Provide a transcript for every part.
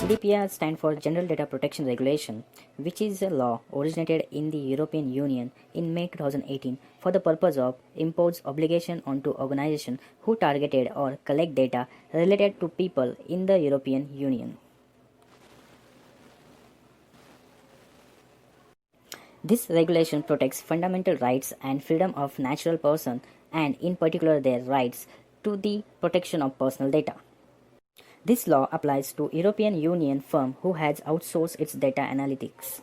GDPR stands for General Data Protection Regulation, which is a law originated in the European Union in May 2018 for the purpose of impose obligation onto organizations who targeted or collect data related to people in the European Union. This regulation protects fundamental rights and freedom of natural person and in particular their rights to the protection of personal data. This law applies to European Union firm who has outsourced its data analytics.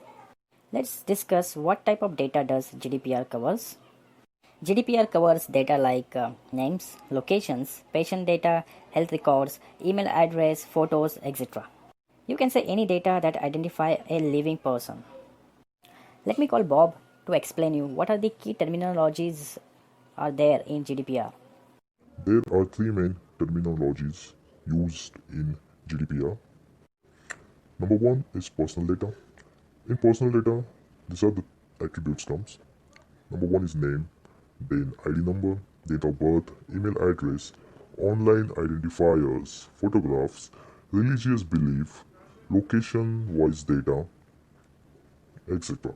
Let's discuss what type of data does GDPR covers. GDPR covers data like names, locations, patient data, health records, email address, photos, etc. You can say any data that identify a living person. Let me call Bob to explain you what are the key terminologies are there in GDPR. There are three main terminologies used in GDPR. Number one is personal data. In personal data, these are the attributes comes. Number one is name, then ID number, date of birth, email address, online identifiers, photographs, religious belief, location, voice data, etc.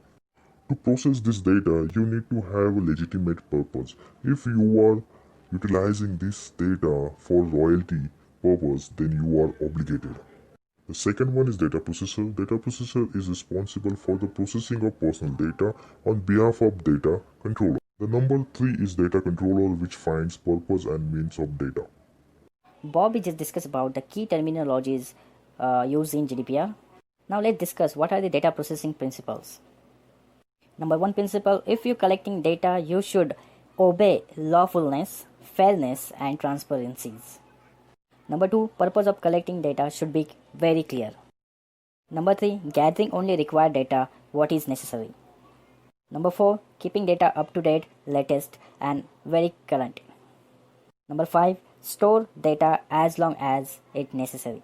To process this data, you need to have a legitimate purpose. If you are utilizing this data for royalty purpose, then you are obligated. The second one is data processor. Data processor is responsible for the processing of personal data on behalf of data controller. The number three is data controller, which finds purpose and means of data. Bob just discussed about the key terminologies used in GDPR. Now let's discuss what are the data processing principles. Number one principle, if you're collecting data, you should obey lawfulness, fairness and transparencies. Number two, purpose of collecting data should be very clear. Number three, gathering only required data, what is necessary. Number four, keeping data up to date, latest and very current. Number five, store data as long as it necessary.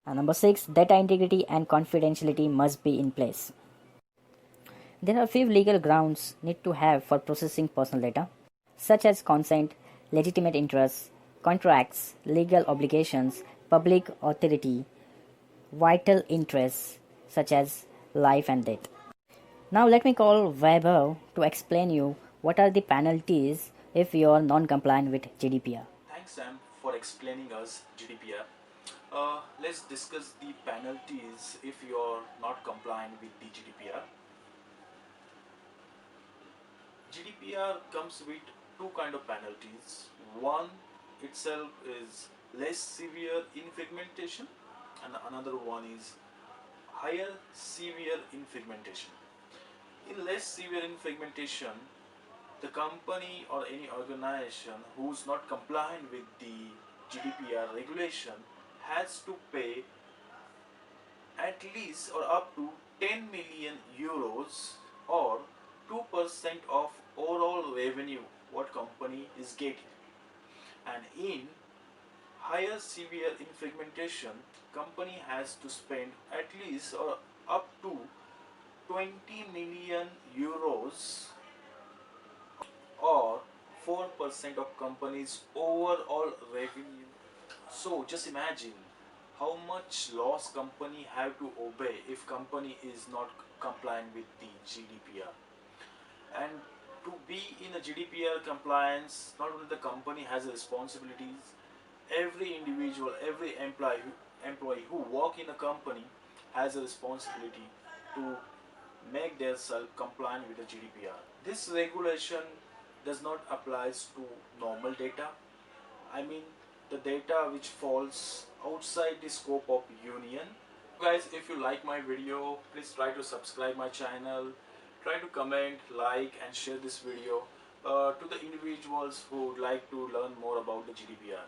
And number six, data integrity and confidentiality must be in place. There are few legal grounds need to have for processing personal data, such as consent, legitimate interests, contracts, legal obligations, public authority, vital interests such as life and death. Now let me call Vaibhav to explain you what are the penalties if you are non-compliant with GDPR. Thanks Sam for explaining us GDPR. Let's discuss the penalties if you are not compliant with the GDPR. GDPR comes with two kind of penalties. One itself is less severe infringement and another one is higher severe infringement. In less severe infringement, the company or any organization who's not compliant with the GDPR regulation has to pay at least or up to 10 million euros or 2% of overall revenue what company is getting. And in higher severe infringement, company has to spend at least or up to 20 million euros or 4% of company's overall revenue. So just imagine how much loss company have to obey if company is not compliant with the GDPR. And to be in a GDPR compliance, not only the company has responsibilities, every individual, every employee who work in a company has a responsibility to make themselves compliant with the GDPR. This regulation does not apply to normal data. I mean the data which falls outside the scope of union. Guys, if you like my video, please try to subscribe my channel. Try to comment, like and share this video to the individuals who would like to learn more about the GDPR.